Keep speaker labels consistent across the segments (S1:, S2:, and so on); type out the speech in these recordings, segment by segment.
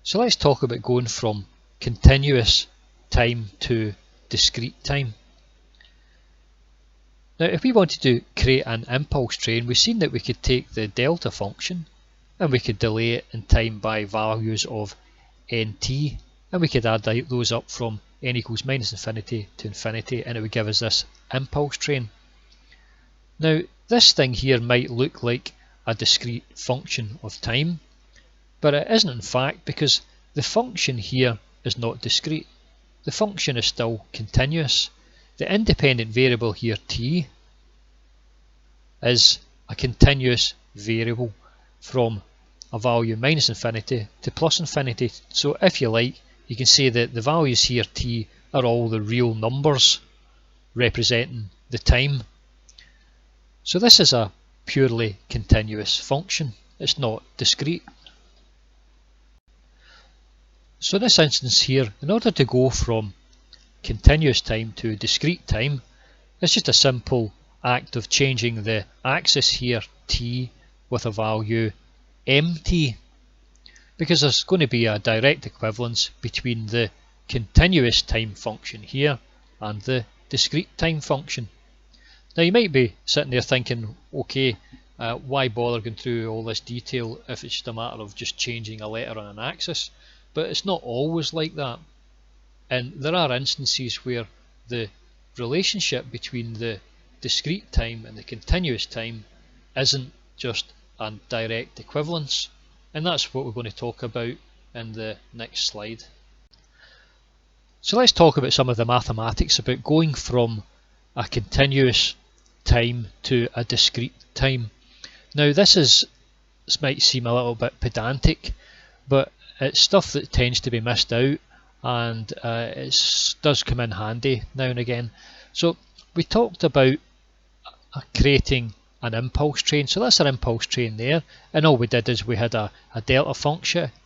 S1: So let's talk about going from continuous time to discrete time. Now if we wanted to create an impulse train, we've seen that we could take the delta function and we could delay it in time by values of nt, and we could add those up from n equals minus infinity to infinity, and it would give us this impulse train. Now this thing here might look like a discrete function of time, but it isn't in fact, because the function here is not discrete. The function is still continuous. The independent variable here, t, is a continuous variable from a value minus infinity to plus infinity. So if you like, you can say that the values here, t, are all the real numbers representing the time. So this is a purely continuous function. It's not discrete. So in this instance here, in order to go from continuous time to discrete time, it's just a simple act of changing the axis here, t, with a value mt, because there's going to be a direct equivalence between the continuous time function here and the discrete time function. Now you might be sitting there thinking, okay, why bother going through all this detail if it's just a matter of just changing a letter on an axis? But it's not always like that, and there are instances where the relationship between the discrete time and the continuous time isn't just a direct equivalence, and that's what we're going to talk about in the next slide. So let's talk about some of the mathematics about going from a continuous time to a discrete time. Now this might seem a little bit pedantic, but it's stuff that tends to be missed out, and it does come in handy now and again. So we talked about creating an impulse train. So that's our impulse train there, and all we did is we had a delta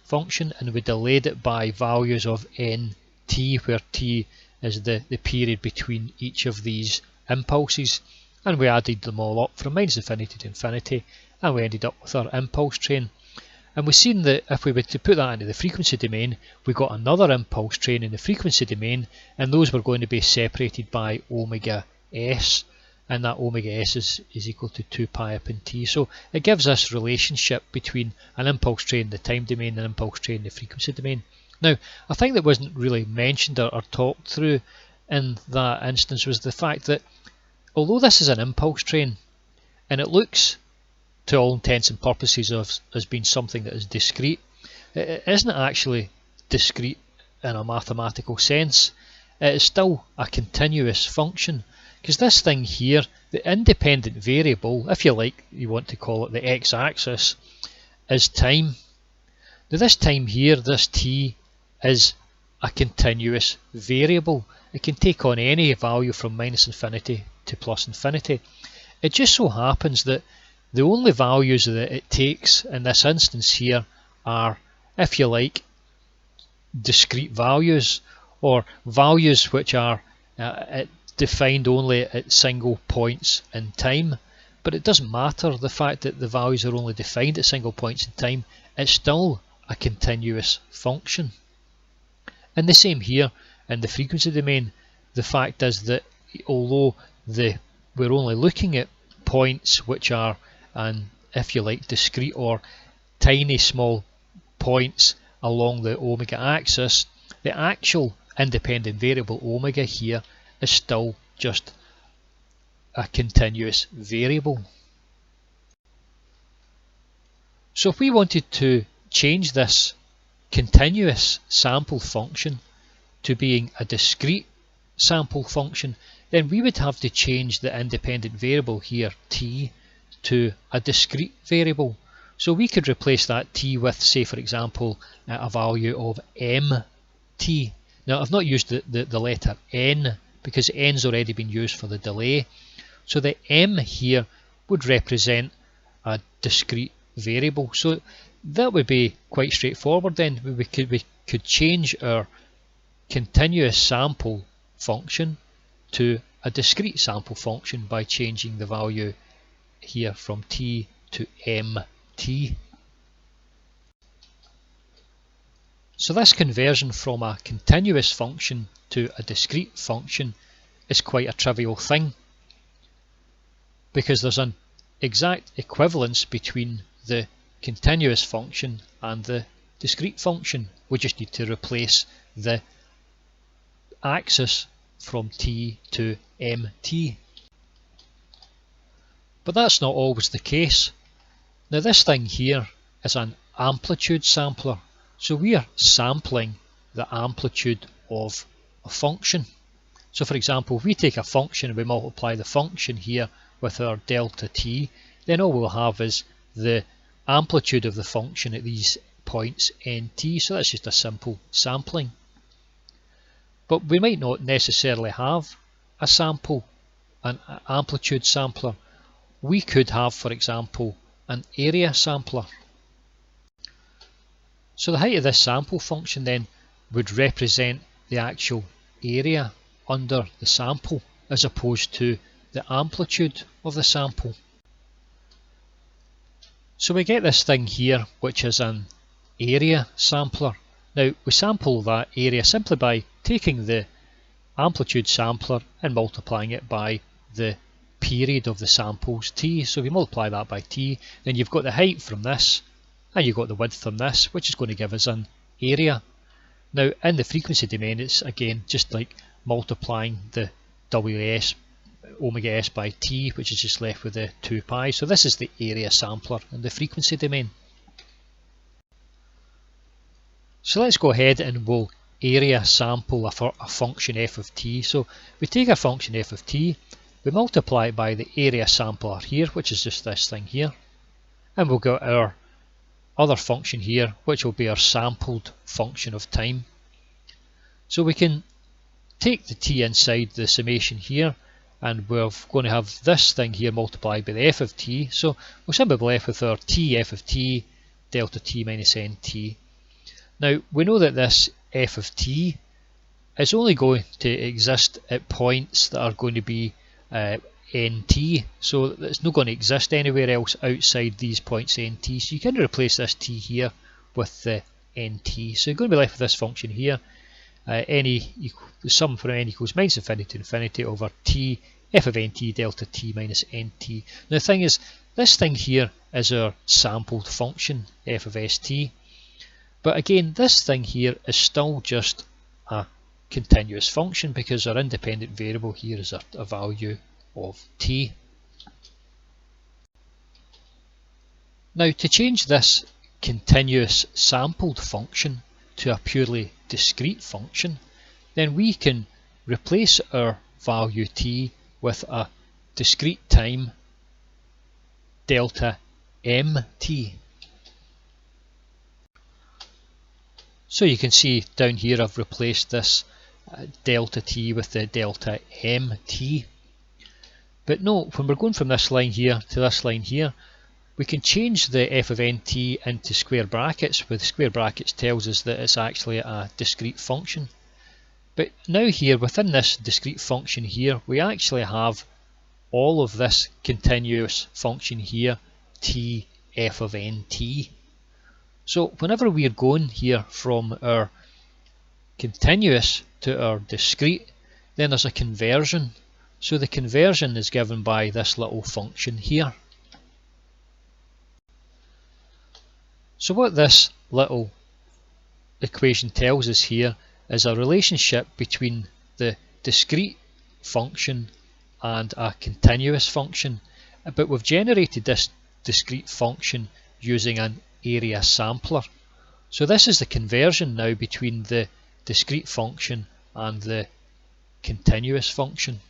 S1: function and we delayed it by values of nt, where t is the period between each of these impulses, and we added them all up from minus infinity to infinity, and we ended up with our impulse train. And we've seen that if we were to put that into the frequency domain, we got another impulse train in the frequency domain, and those were going to be separated by omega s, and that omega s is equal to 2 pi upon t. So it gives us relationship between an impulse train in the time domain and an impulse train in the frequency domain. Now, a thing that wasn't really mentioned or talked through in that instance was the fact that although this is an impulse train, and it looks to all intents and purposes as being something that is discrete, it isn't actually discrete in a mathematical sense. It is still a continuous function, because this thing here, the independent variable, if you like, you want to call it the x-axis, is time. Now this time here, this t, is a continuous variable. It can take on any value from minus infinity to plus infinity. It just so happens that the only values that it takes in this instance here are, if you like, discrete values, or values which are defined only at single points in time. But it doesn't matter the fact that the values are only defined at single points in time, it's still a continuous function. And the same here in the frequency domain. The fact is that although we're only looking at points which are, if you like, discrete or tiny small points along the omega axis, the actual independent variable omega here is still just a continuous variable. So if we wanted to change this continuous sample function to being a discrete sample function, then we would have to change the independent variable here, t, to a discrete variable. So we could replace that t with, say for example, a value of mt. Now I've not used the letter n because n's already been used for the delay. So the m here would represent a discrete variable. So that would be quite straightforward then. We could change our continuous sample function to a discrete sample function by changing the value here from t to mt. So this conversion from a continuous function to a discrete function is quite a trivial thing, because there's an exact equivalence between the continuous function and the discrete function. We just need to replace the axis from t to mt. But that's not always the case. Now this thing here is an amplitude sampler, so we are sampling the amplitude of a function. So for example, if we take a function and we multiply the function here with our delta t, then all we'll have is the amplitude of the function at these points nt, so that's just a simple sampling. But we might not necessarily have a sample, an amplitude sampler. We could have, for example, an area sampler. So the height of this sample function then would represent the actual area under the sample, as opposed to the amplitude of the sample. So we get this thing here, which is an area sampler. Now we sample that area simply by taking the amplitude sampler and multiplying it by the period of the samples t. So if you multiply that by t, then you've got the height from this and you've got the width from this, which is going to give us an area. Now in the frequency domain, it's again just like multiplying the ws omega s by t, which is just left with the 2 pi. So this is the area sampler in the frequency domain. So let's go ahead and we'll area sample a function f of t. So we take a function f of t, we multiply it by the area sampler here, which is just this thing here, and we'll get our other function here, which will be our sampled function of time. So we can take the t inside the summation here, and we're going to have this thing here multiplied by the f of t. So we'll simply be left with our t f of t delta t minus nt. Now we know that this f of t is only going to exist at points that are going to be nt, so it's not going to exist anywhere else outside these points nt. So you can replace this t here with the nt. So you're going to be left with this function here, the sum from n equals minus infinity to infinity over t f of nt delta t minus nt. Now the thing is, this thing here is our sampled function f of st, but again this thing here is still just a continuous function, because our independent variable here is a value of t. Now to change this continuous sampled function to a purely discrete function, then we can replace our value t with a discrete time delta mt. So you can see down here I've replaced this delta t with the delta mt. But note, when we're going from this line here to this line here, we can change the f of nt into square brackets, where the square brackets tells us that it's actually a discrete function. But now here, within this discrete function here, we actually have all of this continuous function here, t f of nt. So whenever we are going here from our continuous to our discrete, then there's a conversion. So the conversion is given by this little function here. So what this little equation tells us here is a relationship between the discrete function and a continuous function, but we've generated this discrete function using an area sampler. So this is the conversion now between the discrete function and the continuous function.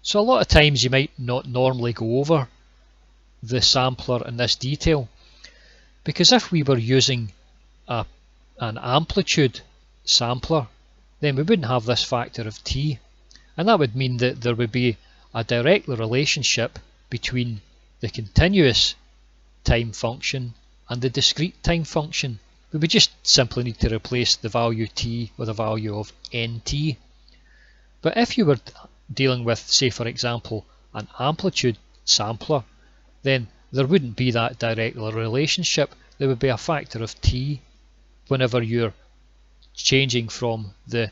S1: So a lot of times you might not normally go over the sampler in this detail, because if we were using an amplitude sampler, then we wouldn't have this factor of t, and that would mean that there would be a direct relationship between the continuous time function and the discrete time function. We would just simply need to replace the value t with a value of nt. But if you were dealing with, say for example, an amplitude sampler, then there wouldn't be that direct relationship. there would be a factor of t whenever you're changing from the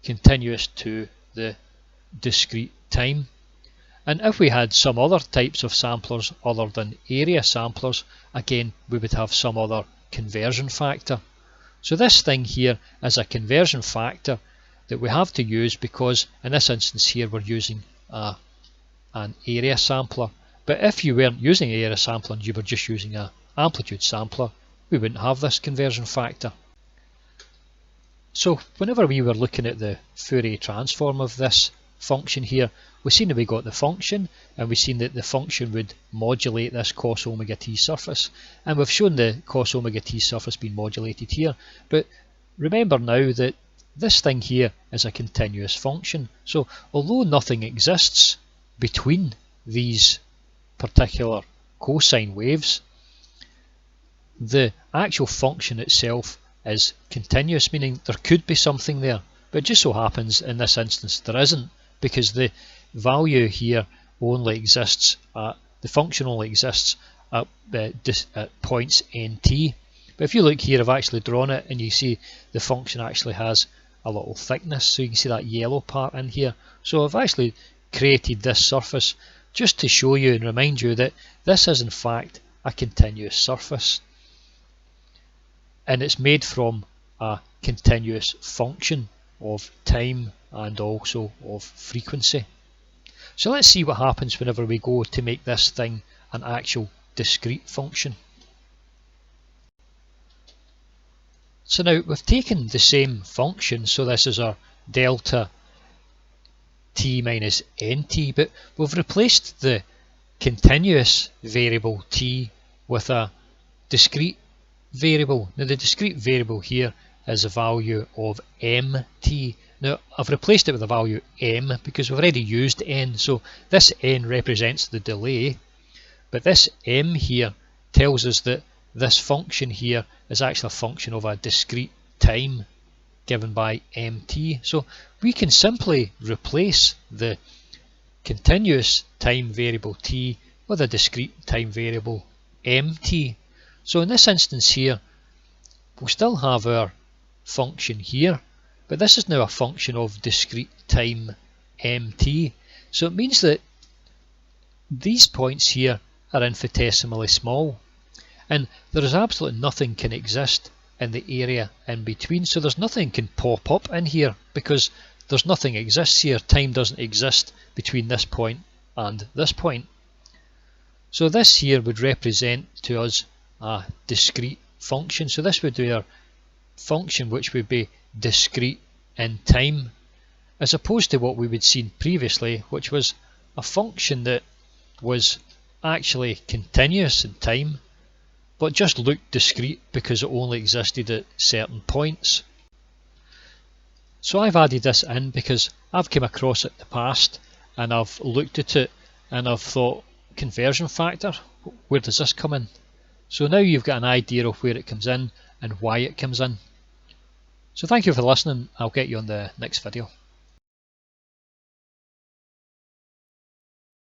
S1: continuous to the discrete time. And if we had some other types of samplers other than area samplers, again we would have some other conversion factor. So this thing here is a conversion factor that we have to use because in this instance here we're using an area sampler. But if you weren't using an area sampler and you were just using an amplitude sampler, we wouldn't have this conversion factor. So whenever we were looking at the Fourier transform of this function here, we've seen that we got the function, and we've seen that the function would modulate this cos omega t surface, and we've shown the cos omega t surface being modulated here. But remember now that this thing here is a continuous function, so although nothing exists between these particular cosine waves, the actual function itself is continuous, meaning there could be something there, but it just so happens in this instance there isn't, because the value here only exists at, the function only exists at points nt. But if you look here, I've actually drawn it, and you see the function actually has a little thickness, so you can see that yellow part in here. So I've actually created this surface just to show you and remind you that this is in fact a continuous surface, and it's made from a continuous function of time and also of frequency. So let's see what happens whenever we go to make this thing an actual discrete function. So now we've taken the same function, so this is our delta t minus nt, but we've replaced the continuous variable t with a discrete variable. Now the discrete variable here is a value of mt. Now I've replaced it with a value m because we've already used n, so this n represents the delay, but this m here tells us that this function here is actually a function of a discrete time given by mt. So we can simply replace the continuous time variable t with a discrete time variable mt. So in this instance here, we'll still have our function here, but this is now a function of discrete time mt. So it means that these points here are infinitesimally small, and there is absolutely nothing can exist in the area in between. So there's nothing can pop up in here because there's nothing exists here. Time doesn't exist between this point and this point. So this here would represent to us a discrete function. So this would be our function which would be discrete in time, as opposed to what we would seen previously, which was a function that was actually continuous in time but just looked discrete because it only existed at certain points. So I've added this in because I've come across it in the past and I've looked at it and I've thought, conversion factor, where does this come in? So now you've got an idea of where it comes in and why it comes in. So thank you for listening. I'll get you on the next video.